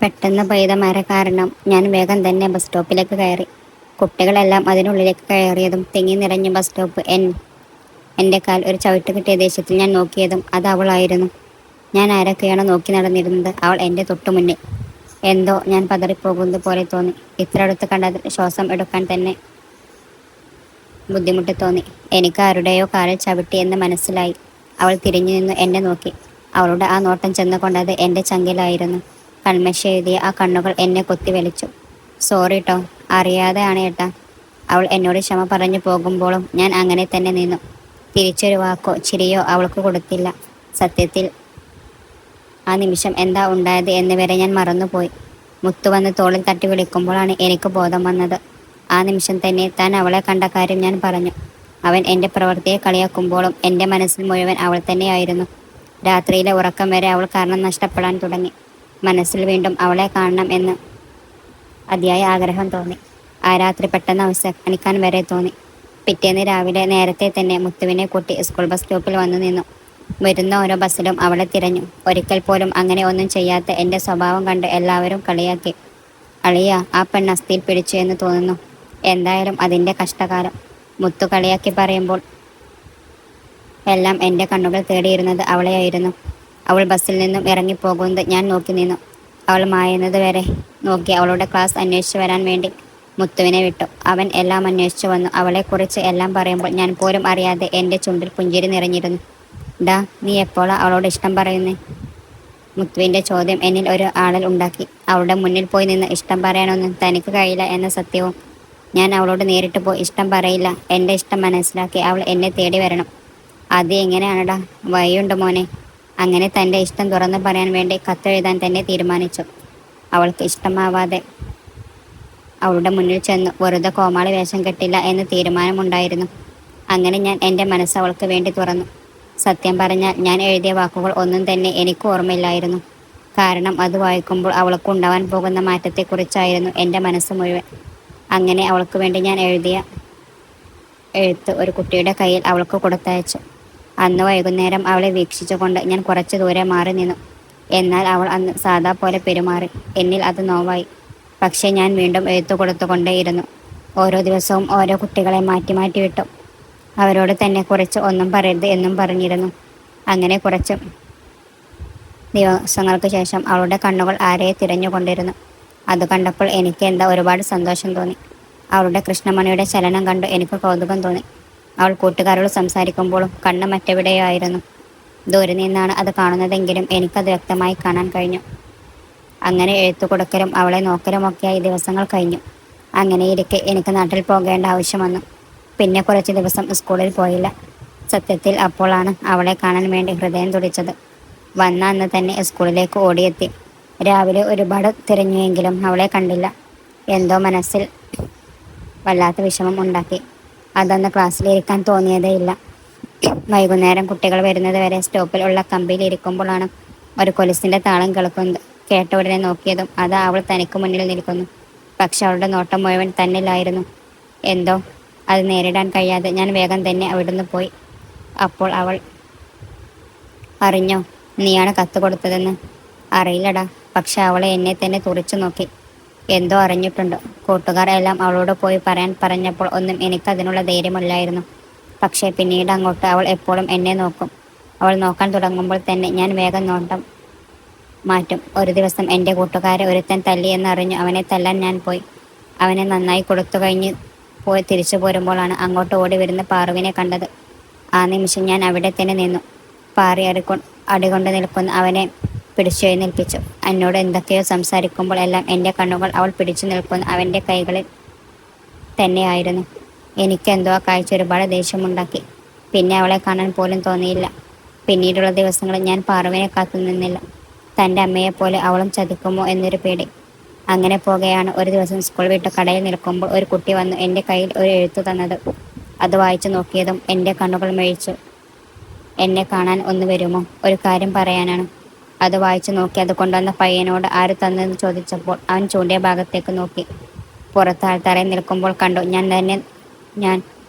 പെട്ടെന്ന് പെയ്ത മഴ കാരണം ഞാൻ വേഗം തന്നെ ബസ് സ്റ്റോപ്പിലേക്ക് കയറി. കുട്ടികളെല്ലാം അതിനുള്ളിലേക്ക് കയറിയതും തിങ്ങി നിറഞ്ഞ ബസ് സ്റ്റോപ്പ് എൻ്റെ കാൽ ഒരു ചവിട്ട് കിട്ടിയ ദേഷ്യത്തിൽ ഞാൻ നോക്കിയതും അത് അവളായിരുന്നു. ഞാൻ ആരൊക്കെയാണോ നോക്കി നടന്നിരുന്നത്, അവൾ എൻ്റെ തൊട്ടു മുന്നിൽ. എന്തോ ഞാൻ പതറിപ്പോകുന്നത് പോലെ തോന്നി. ഇത്ര അടുത്ത് കണ്ടതിൽ ശ്വാസം എടുക്കാൻ തന്നെ ബുദ്ധിമുട്ട് തോന്നി. എനിക്ക് ആരുടെയോ കാലിൽ ചവിട്ടി എന്ന് മനസ്സിലായി. അവൾ തിരിഞ്ഞു നിന്ന് എന്നെ നോക്കി. അവളുടെ ആ നോട്ടം ചെന്ന് കൊണ്ടത് എൻ്റെ ചങ്കിലായിരുന്നു. കൺമഷി എഴുതിയ ആ കണ്ണുകൾ എന്നെ കൊത്തി വലിച്ചു. സോറി ട്ടോ, അറിയാതെയാണ് ഏട്ടാ. അവൾ എന്നോട് ക്ഷമ പറഞ്ഞു പോകുമ്പോഴും ഞാൻ അങ്ങനെ തന്നെ നിന്നു. തിരിച്ചൊരു വാക്കോ ചിരിയോ അവൾക്ക് കൊടുത്തില്ല. സത്യത്തിൽ ആ നിമിഷം എന്താ ഉണ്ടായത് എന്ന് വരെ ഞാൻ മറന്നുപോയി. മുത്തു വന്ന് തോളിൽ തട്ടി വിളിക്കുമ്പോഴാണ് എനിക്ക് ബോധം വന്നത്. ആ നിമിഷം തന്നെ താൻ അവളെ കണ്ട കാര്യം ഞാൻ പറഞ്ഞു. അവൻ എൻ്റെ പ്രവൃത്തിയെ കളിയാക്കുമ്പോഴും എൻ്റെ മനസ്സിൽ മുഴുവൻ അവൾ തന്നെയായിരുന്നു. രാത്രിയിലെ ഉറക്കം വരെ അവൾ കാരണം നഷ്ടപ്പെടാൻ തുടങ്ങി. മനസ്സിൽ വീണ്ടും അവളെ കാണണം എന്ന് അതിയായ ആഗ്രഹം തോന്നി. ആ രാത്രി പെട്ടെന്ന് അവസാനിക്കാൻ വരെ തോന്നി. പിറ്റേന്ന് രാവിലെ നേരത്തെ തന്നെ മുത്തുവിനെ കൂട്ടി സ്കൂൾ ബസ് സ്റ്റോപ്പിൽ വന്നു നിന്നു. വരുന്ന ഓരോ ബസ്സിലും അവളെ തിരഞ്ഞു. ഒരിക്കൽ പോലും അങ്ങനെ ഒന്നും ചെയ്യാത്ത എൻ്റെ സ്വഭാവം കണ്ട് എല്ലാവരും കളിയാക്കി. അളിയ, ആ പെണ്ണ് അസ്ഥിയിൽ പിടിച്ചു എന്ന് തോന്നുന്നു. എന്തായാലും അതിൻ്റെ കഷ്ടകാലം. മുത്തു കളിയാക്കി പറയുമ്പോൾ എല്ലാം എൻ്റെ കണ്ണുകൾ തേടിയിരുന്നത് അവളെയായിരുന്നു. അവൾ ബസ്സിൽ നിന്നും ഇറങ്ങിപ്പോകുന്നത് ഞാൻ നോക്കി നിന്നു. അവൾ മായുന്നത് വരെ നോക്കി അവളുടെ ക്ലാസ് അന്വേഷിച്ചു വരാൻ വേണ്ടി മുത്തുവിനെ വിട്ടു. അവൻ എല്ലാം അന്വേഷിച്ചു വന്നു. അവളെക്കുറിച്ച് എല്ലാം പറയുമ്പോൾ ഞാൻ പോലും അറിയാതെ എൻ്റെ ചുണ്ടിൽ പുഞ്ചിരി നിറഞ്ഞിരുന്നു. ഡാ, നീ എപ്പോഴാ അവളോട് ഇഷ്ടം പറയുന്നേ? മുത്തുവിൻ്റെ ചോദ്യം എന്നിൽ ഒരു ആളൽ ഉണ്ടാക്കി. അവളുടെ മുന്നിൽ പോയി നിന്ന് ഇഷ്ടം പറയാനൊന്നും തനിക്ക് കഴിയില്ല എന്ന സത്യവും. ഞാൻ അവളോട് നേരിട്ട് പോയി ഇഷ്ടം പറയില്ല. എൻ്റെ ഇഷ്ടം മനസ്സിലാക്കി അവൾ എന്നെ തേടി വരണം. അത് എങ്ങനെയാണടാ? വഴിയുണ്ട് മോനെ. അങ്ങനെ തൻ്റെ ഇഷ്ടം തുറന്നു പറയാൻ വേണ്ടി കത്തെഴുതാൻ തന്നെ തീരുമാനിച്ചു. അവൾക്ക് ഇഷ്ടമാവാതെ അവളുടെ മുന്നിൽ ചെന്നു വെറുതെ കോമാളി വേഷം കെട്ടില്ല എന്ന് തീരുമാനമുണ്ടായിരുന്നു. അങ്ങനെ ഞാൻ എൻ്റെ മനസ്സ് അവൾക്ക് വേണ്ടി തുറന്നു. സത്യം പറഞ്ഞാൽ ഞാൻ എഴുതിയ വാക്കുകൾ ഒന്നും തന്നെ എനിക്ക് ഓർമ്മയില്ലായിരുന്നു. കാരണം അത് വായിക്കുമ്പോൾ അവൾക്ക് ഉണ്ടാവാൻ പോകുന്ന മാറ്റത്തെക്കുറിച്ചായിരുന്നു എൻ്റെ മനസ്സ് മുഴുവൻ. അങ്ങനെ അവൾക്ക് വേണ്ടി ഞാൻ എഴുതിയ എഴുത്ത് ഒരു കുട്ടിയുടെ കയ്യിൽ അവൾക്ക് കൊടുത്തയച്ചു. അന്ന് വൈകുന്നേരം അവളെ വീക്ഷിച്ചുകൊണ്ട് ഞാൻ കുറച്ച് ദൂരെ മാറി നിന്നു. എന്നാൽ അവൾ അന്ന് സാധാ പോലെ പെരുമാറി. എന്നിൽ അത് നോവായി. പക്ഷേ ഞാൻ വീണ്ടും എഴുത്തു കൊടുത്തുകൊണ്ടേയിരുന്നു. ഓരോ ദിവസവും ഓരോ കുട്ടികളെ മാറ്റി മാറ്റി വിട്ടു. അവരോട് തന്നെ കുറിച്ച് ഒന്നും പറയരുത് എന്നും പറഞ്ഞിരുന്നു. അങ്ങനെ കുറച്ച് ദിവസങ്ങൾക്ക് ശേഷം അവളുടെ കണ്ണുകൾ ആരെയെ തിരഞ്ഞുകൊണ്ടിരുന്നു. അത് കണ്ടപ്പോൾ എനിക്ക് എന്താ ഒരുപാട് സന്തോഷം തോന്നി. അവളുടെ കൃഷ്ണമണിയുടെ ചലനം കണ്ട് എനിക്ക് കൗതുകം തോന്നി. അവൾ കൂട്ടുകാരോട് സംസാരിക്കുമ്പോഴും കണ്ണ് മറ്റെവിടെയോ ആയിരുന്നു. ദൂരെ നിന്നാണ് അത് കാണുന്നതെങ്കിലും എനിക്കത് വ്യക്തമായി കാണാൻ കഴിഞ്ഞു. അങ്ങനെ എഴുത്തു കൊടുക്കലും അവളെ നോക്കലുമൊക്കെയായി ദിവസങ്ങൾ കഴിഞ്ഞു. അങ്ങനെയിരിക്കെ എനിക്ക് നാട്ടിൽ പോകേണ്ട ആവശ്യം വന്നു. പിന്നെ കുറച്ച് ദിവസം സ്കൂളിൽ പോയില്ല. സത്യത്തിൽ അപ്പോഴാണ് അവളെ കാണാൻ വേണ്ടി ഹൃദയം തുടിച്ചത്. വന്ന അന്ന് തന്നെ സ്കൂളിലേക്ക് ഓടിയെത്തി. രാവിലെ ഒരുപാട് തിരഞ്ഞുവെങ്കിലും അവളെ കണ്ടില്ല. എന്തോ മനസ്സിൽ വല്ലാത്ത വിഷമം ഉണ്ടാക്കി. അതൊന്ന് ക്ലാസ്സിലിരിക്കാൻ തോന്നിയതേയില്ല. വൈകുന്നേരം കുട്ടികൾ വരുന്നത് വരെ സ്റ്റോപ്പിൽ ഉള്ള കമ്പിയിൽ ഇരിക്കുമ്പോഴാണ് ഒരു കൊലുസിൻ്റെ താളം കേൾക്കുന്നത്. കേട്ട ഉടനെ നോക്കിയതും അത് അവൾ തനിക്ക് മുന്നിൽ നിൽക്കുന്നു. പക്ഷെ അവളുടെ നോട്ടം മുഴുവൻ തന്നിലായിരുന്നു. എന്തോ അത് നേരിടാൻ കഴിയാതെ ഞാൻ വേഗം തന്നെ അവിടുന്ന് പോയി. അപ്പോൾ അവൾ, അറിഞ്ഞോ നീയാണ് കത്ത് കൊടുത്തതെന്ന്? അറിയില്ലടാ. പക്ഷെ അവളെ എന്നെ തന്നെ തുറിച്ചു നോക്കി. എന്തോ അറിഞ്ഞിട്ടുണ്ട്. കൂട്ടുകാർ എല്ലാം അവളോട് പോയി പറയാൻ പറഞ്ഞപ്പോൾ ഒന്നും എനിക്കതിനുള്ള ധൈര്യമില്ലായിരുന്നു. പക്ഷേ പിന്നീട് അങ്ങോട്ട് അവൾ എപ്പോഴും എന്നെ നോക്കും. അവൾ നോക്കാൻ തുടങ്ങുമ്പോൾ തന്നെ ഞാൻ വേഗം നോട്ടം മാറ്റും. ഒരു ദിവസം എൻ്റെ കൂട്ടുകാരെ ഒരുത്തൻ തല്ലി എന്നറിഞ്ഞു അവനെ തല്ലാൻ ഞാൻ പോയി. അവനെ നന്നായി കൊടുത്തു കഴിഞ്ഞ് പോയി തിരിച്ചു പോരുമ്പോഴാണ് അങ്ങോട്ട് ഓടി വരുന്ന പാറുവിനെ കണ്ടത്. ആ നിമിഷം ഞാൻ അവിടെ തന്നെ നിന്നു. പാറി അടികൊണ്ട് നിൽക്കുന്ന അവനെ പിടിച്ചെഴുന്നേൽപ്പിച്ചു. എന്നോട് എന്തൊക്കെയോ സംസാരിക്കുമ്പോൾ എല്ലാം എൻ്റെ കണ്ണുകൾ അവൾ പിടിച്ചു നിൽക്കുന്ന അവൻ്റെ കൈകളിൽ തന്നെയായിരുന്നു. എനിക്കെന്തോ ആ കാഴ്ച ഒരുപാട് ദേഷ്യമുണ്ടാക്കി. പിന്നെ അവളെ കാണാൻ പോലും തോന്നിയില്ല. പിന്നീടുള്ള ദിവസങ്ങളിൽ ഞാൻ പാറുവിനെ കാത്തു നിന്നില്ല. തൻ്റെ അമ്മയെപ്പോലെ അവളും ചതിക്കുമോ എന്നൊരു പേടി. അങ്ങനെ പോകുകയാണ് ഒരു ദിവസം സ്കൂൾ വിട്ട് കടയിൽ നിൽക്കുമ്പോൾ ഒരു കുട്ടി വന്ന് എൻ്റെ കയ്യിൽ ഒരു എഴുത്തു തന്നത്. അത് വായിച്ചു നോക്കിയതും എൻ്റെ കണ്ണുകൾ മിഴിച്ചു. എന്നെ കാണാൻ ഒന്ന് വരുമോ? ഒരു കാര്യം പറയാനാണ്. അത് വായിച്ചു നോക്കി അത് കൊണ്ടുവന്ന പയ്യനോട് ആര് തന്നെന്ന് ചോദിച്ചപ്പോൾ അവൻ ചൂണ്ടിയ ഭാഗത്തേക്ക് നോക്കി. പുറത്ത് ആൾത്തറയിൽ നിൽക്കുമ്പോൾ കണ്ടു ഞാൻ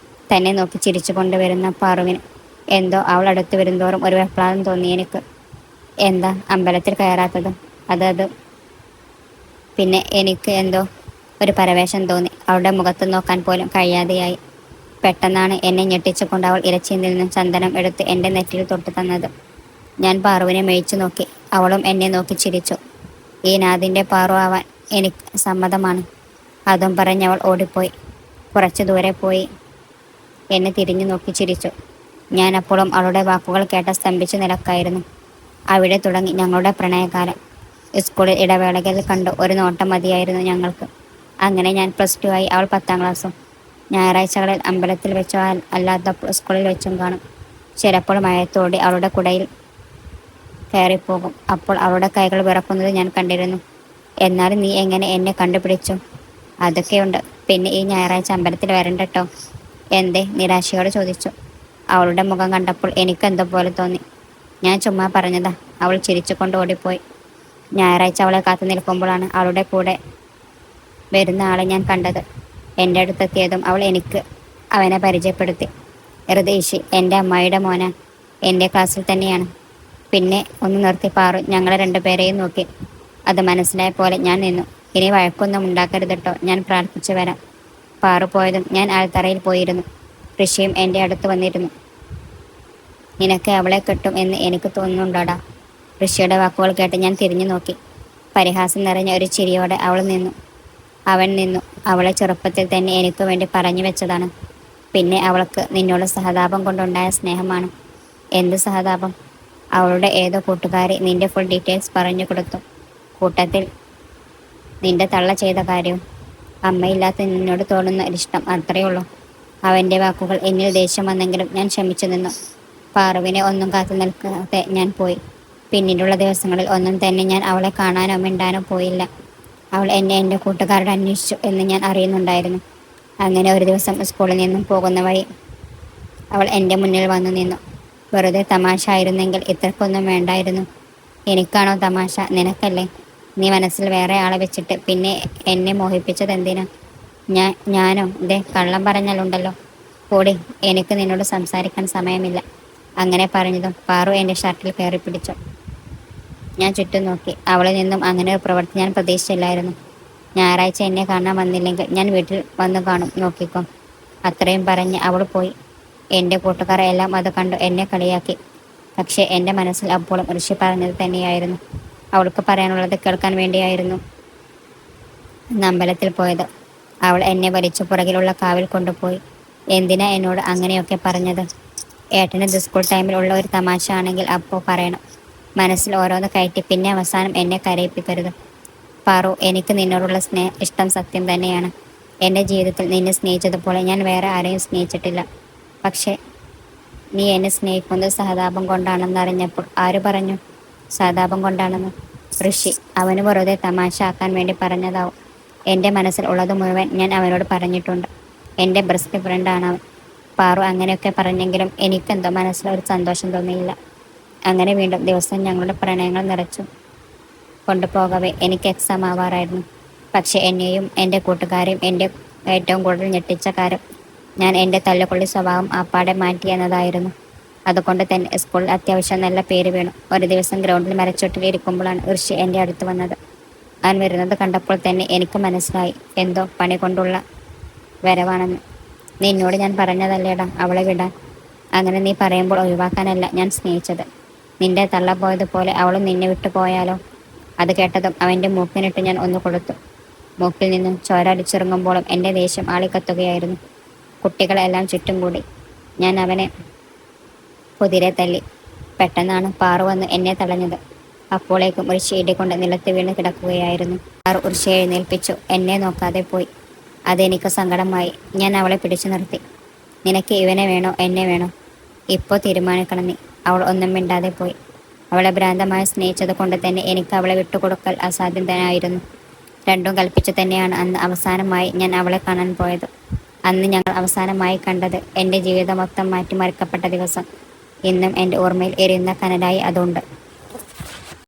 തന്നെ നോക്കി ചിരിച്ചു കൊണ്ടുവരുന്ന പാറുവിന്. എന്തോ അവൾ അടുത്ത് വരുന്തോറും ഒരു വെപ്രാളം തോന്നി എനിക്ക്. എന്താ അമ്പലത്തിൽ കയറാത്തത്? അത് പിന്നെ എനിക്ക് എന്തോ ഒരു പരവേശം തോന്നി. അവളുടെ മുഖത്ത് നോക്കാൻ പോലും കഴിയാതെയായി. പെട്ടെന്നാണ് എന്നെ ഞെട്ടിച്ചുകൊണ്ട് അവൾ ഇരച്ചീന്തിൽ നിന്നും ചന്ദനം എടുത്ത് എൻ്റെ നെറ്റിയിൽ തൊട്ടു തന്നത്. ഞാൻ പാറുവിനെ മേയിച്ചു നോക്കി. അവളും എന്നെ നോക്കി ചിരിച്ചു. ഈ നാദിൻ്റെ പാറു ആവാൻ എനിക്ക് സമ്മതമാണ്. അതും പറഞ്ഞവൾ ഓടിപ്പോയി. കുറച്ചു ദൂരെ പോയി എന്നെ തിരിഞ്ഞു നോക്കി ചിരിച്ചു. ഞാൻ അപ്പോഴും അവളുടെ വാക്കുകൾ കേട്ട സ്തംഭിച്ചു നിലക്കായിരുന്നു. അവിടെ തുടങ്ങി ഞങ്ങളുടെ പ്രണയകാലം. സ്കൂളിൽ ഇടവേളകളിൽ കണ്ടു ഒരു നോട്ടം മതിയായിരുന്നു ഞങ്ങൾക്ക്. അങ്ങനെ ഞാൻ +2 ആയി, അവൾ 10ാം ക്ലാസ്സും. ഞായറാഴ്ചകളിൽ അമ്പലത്തിൽ വെച്ചോ അല്ലാത്തപ്പോൾ സ്കൂളിൽ വെച്ചും കാണും. ചിലപ്പോൾ മഴയത്തോടി അവളുടെ കുടയിൽ കയറിപ്പോകും. അപ്പോൾ അവളുടെ കൈകൾ വിറക്കുന്നത് ഞാൻ കണ്ടിരുന്നു. എന്നാലും നീ എങ്ങനെ എന്നെ കണ്ടുപിടിച്ചു? അതൊക്കെയുണ്ട്. പിന്നെ ഈ ഞായറാഴ്ച അമ്പലത്തിൽ വരണ്ടട്ടോ. എന്തേ? നിരാശയോടെ ചോദിച്ചു. അവളുടെ മുഖം കണ്ടപ്പോൾ എനിക്കെന്തോ പോലെ തോന്നി. ഞാൻ ചുമ്മാ പറഞ്ഞതാ. അവൾ ചിരിച്ചുകൊണ്ട് ഓടിപ്പോയി. ഞായറാഴ്ച അവളെ കാത്തു നിൽക്കുമ്പോഴാണ് അവളുടെ കൂടെ വരുന്ന ആളെ ഞാൻ കണ്ടത്. എൻ്റെ അടുത്തെത്തിയതും അവൾ എനിക്ക് അവനെ പരിചയപ്പെടുത്തി. ഹൃദയശി, എൻ്റെ അമ്മായിയുടെ മോന, എൻ്റെ ക്ലാസ്സിൽ തന്നെയാണ്. പിന്നെ ഒന്ന് നിർത്തി പാറു ഞങ്ങളെ രണ്ടുപേരെയും നോക്കി. അത് മനസ്സിലായ പോലെ ഞാൻ നിന്നു. ഇനി വഴക്കൊന്നും ഉണ്ടാക്കരുതട്ടോ, ഞാൻ പ്രാർത്ഥിച്ചു വരാം. പാറു പോയതും ഞാൻ ആൽത്തറയിൽ പോയിരുന്നു. ഋഷിയും എൻ്റെ അടുത്ത് വന്നിരുന്നു. നിനക്ക് അവളെ കിട്ടും എന്ന് എനിക്ക് തോന്നുന്നുണ്ടോടാ? ഋഷിയുടെ വാക്കുകൾ കേട്ട് ഞാൻ തിരിഞ്ഞു നോക്കി. പരിഹാസം നിറഞ്ഞ ഒരു ചിരിയോടെ അവൻ നിന്നു. അവളെ ചെറുപ്പത്തിൽ തന്നെ എനിക്ക് വേണ്ടി പറഞ്ഞു വെച്ചതാണ്. പിന്നെ അവൾക്ക് നിന്നോട് സഹതാപം കൊണ്ടുണ്ടായ സ്നേഹമാണ്. എന്ത് സഹതാപം? അവളുടെ ഏതോ കൂട്ടുകാരി നിന്റെ ഫുൾ ഡീറ്റെയിൽസ് പറഞ്ഞു കൊടുത്തു. കൂട്ടത്തിൽ നിന്റെ തള്ള ചെയ്ത കാര്യവും. അമ്മയില്ലാത്ത നിന്നോട് തോന്നുന്ന ഒരിഷ്ടം, അത്രയേ ഉള്ളൂ. അവൻ്റെ വാക്കുകൾ എന്നിൽ ദേഷ്യം വന്നെങ്കിലും ഞാൻ ക്ഷമിച്ചു നിന്നു. പാറുവിനെ ഒന്നും കാത്തു നിൽക്കാതെ ഞാൻ പോയി. പിന്നീടുള്ള ദിവസങ്ങളിൽ ഒന്നും തന്നെ ഞാൻ അവളെ കാണാനോ മിണ്ടാനോ പോയില്ല. അവൾ എന്നെ എൻ്റെ കൂട്ടുകാരോട് അന്വേഷിച്ചു എന്ന് ഞാൻ അറിയുന്നുണ്ടായിരുന്നു. അങ്ങനെ ഒരു ദിവസം സ്കൂളിൽ നിന്നും പോകുന്ന വഴി അവൾ എൻ്റെ മുന്നിൽ വന്നു നിന്നു. വെറുതെ തമാശ ആയിരുന്നെങ്കിൽ ഇത്രക്കൊന്നും വേണ്ടായിരുന്നു. എനിക്കാണോ തമാശ? നിനക്കല്ലേ. നീ മനസ്സിൽ വേറെ ആളെ വെച്ചിട്ട് പിന്നെ എന്നെ മോഹിപ്പിച്ചത് എന്തിനാ? ഞാനോ? ദേ, കള്ളം പറഞ്ഞാലുണ്ടല്ലോ. കൂടി, എനിക്ക് നിന്നോട് സംസാരിക്കാൻ സമയമില്ല. അങ്ങനെ പറഞ്ഞതും പാറു എൻ്റെ ഷർട്ടിൽ കയറി പിടിച്ചു. ഞാൻ ചുറ്റും നോക്കി. അവളിൽ നിന്നും അങ്ങനെ ഒരു പ്രവൃത്തി ഞാൻ പ്രതീക്ഷിച്ചില്ലായിരുന്നു. ഞായറാഴ്ച എന്നെ കാണാൻ വന്നില്ലെങ്കിൽ ഞാൻ വീട്ടിൽ വന്നു കാണും, നോക്കിക്കോ. അത്രയും പറഞ്ഞ് അവൾ പോയി. എൻ്റെ കൂട്ടുകാർ എല്ലാം അത് കണ്ടു എന്നെ കളിയാക്കി. പക്ഷേ എൻ്റെ മനസ്സിൽ അപ്പോഴും ഋഷി പറഞ്ഞത് തന്നെയായിരുന്നു. അവൾക്ക് പറയാനുള്ളത് കേൾക്കാൻ വേണ്ടിയായിരുന്നു അന്ന് അമ്പലത്തിൽ പോയത്. അവൾ എന്നെ വലിച്ചു പുറകിലുള്ള കാവിൽ കൊണ്ടുപോയി. എന്തിനാ എന്നോട് അങ്ങനെയൊക്കെ പറഞ്ഞത്? ഏട്ടന് ഇത് സ്കൂൾ ടൈമിൽ ഉള്ള ഒരു തമാശ ആണെങ്കിൽ അപ്പോൾ പറയണം. മനസ്സിൽ ഓരോന്ന് കയറ്റി പിന്നെ അവസാനം എന്നെ കരയിപ്പിക്കരുത്. പാറു, എനിക്ക് നിന്നോടുള്ള ഇഷ്ടം സത്യം തന്നെയാണ്. എൻ്റെ ജീവിതത്തിൽ നിന്നെ സ്നേഹിച്ചതുപോലെ ഞാൻ വേറെ ആരെയും സ്നേഹിച്ചിട്ടില്ല. പക്ഷേ നീ എന്നെ സ്നേഹിക്കുന്നത് സഹതാപം കൊണ്ടാണെന്നറിഞ്ഞപ്പോൾ ആര് പറഞ്ഞു സഹതാപം കൊണ്ടാണെന്ന്? ഋഷി. അവന് വെറുതെ തമാശ ആക്കാൻ വേണ്ടി പറഞ്ഞതാവും. എൻ്റെ മനസ്സിൽ ഉള്ളത് മുഴുവൻ ഞാൻ അവനോട് പറഞ്ഞിട്ടുണ്ട്. എൻ്റെ ബെസ്റ്റ് ഫ്രണ്ടാണ് അവൻ. പാറു അങ്ങനെയൊക്കെ പറഞ്ഞെങ്കിലും എനിക്കെന്തോ മനസ്സിലൊരു സന്തോഷം തോന്നിയില്ല. അങ്ങനെ വീണ്ടും ദിവസം ഞങ്ങളുടെ പ്രണയങ്ങൾ നിറച്ചു കൊണ്ടുപോകവേ എനിക്ക് എക്സാം ആവാറായിരുന്നു. പക്ഷേ എന്നെയും എൻ്റെ കൂട്ടുകാരെയും എൻ്റെ ഏറ്റവും കൂടുതൽ ഞെട്ടിച്ച കാര്യം ഞാൻ എൻ്റെ തല്ലുകൊള്ളി സ്വഭാവം ആപ്പാടെ മാറ്റി എന്നതായിരുന്നു. അതുകൊണ്ട് തന്നെ സ്കൂളിൽ അത്യാവശ്യം നല്ല പേര് വീണു. ഒരു ദിവസം ഗ്രൗണ്ടിൽ മരച്ചോട്ടിൽ ഇരിക്കുമ്പോഴാണ് ഋഷി എൻ്റെ അടുത്ത് വന്നത്. അവൻ വരുന്നത് കണ്ടപ്പോൾ തന്നെ എനിക്ക് മനസ്സിലായി എന്തോ പണി കൊണ്ടുള്ള വരവാണെന്ന്. നിന്നോട് ഞാൻ പറഞ്ഞതല്ലേടാ അവളെ വിടാൻ. അങ്ങനെ നീ പറയുമ്പോൾ ഒഴിവാക്കാനല്ല ഞാൻ സ്നേഹിച്ചത്. നിന്റെ തള്ള പോയതുപോലെ അവളും നിന്നെ വിട്ടു പോയാലോ? അത് കേട്ടതും അവൻ്റെ മൂക്കിനിട്ട് ഞാൻ ഒന്ന് കൊടുത്തു. മൂക്കിൽ നിന്നും ചോര അടിച്ചിറങ്ങുമ്പോഴും എൻ്റെ ദേഷ്യം ആളിക്കത്തുകയായിരുന്നു. കുട്ടികളെല്ലാം ചുറ്റും കൂടി. ഞാൻ അവനെ കുതിരെ തല്ലി. പെട്ടെന്നാണ് പാറു വന്ന് എന്നെ തടഞ്ഞത്. അപ്പോഴേക്കും ഋഷി ഇടികൊണ്ട് നിലത്ത് വീണ് കിടക്കുകയായിരുന്നു. പാറു ഋഷിയെ എഴുന്നേൽപ്പിച്ചു. എന്നെ നോക്കാതെ പോയി. അതെനിക്ക് സങ്കടമായി. ഞാൻ അവളെ പിടിച്ചു നിർത്തി. നിനക്ക് ഇവനെ വേണോ എന്നെ വേണോ? ഇപ്പോൾ തീരുമാനിക്കണം നീ. അവൾ ഒന്നും മിണ്ടാതെ പോയി. അവളെ ഭ്രാന്തമായി സ്നേഹിച്ചത് കൊണ്ട് തന്നെ എനിക്ക് അവളെ വിട്ടുകൊടുക്കൽ അസാധ്യം തന്നെയായിരുന്നു. രണ്ടും കൽപ്പിച്ചു തന്നെയാണ് അന്ന് അവസാനമായി ഞാൻ അവളെ കാണാൻ പോയത്. അന്ന് ഞങ്ങൾ അവസാനമായി കണ്ടത് എൻ്റെ ജീവിതം മൊത്തം മാറ്റിമറിക്കപ്പെട്ട ദിവസം ഇന്നും എൻ്റെ ഓർമ്മയിൽ എരിയുന്ന കനലായി അതുണ്ട്.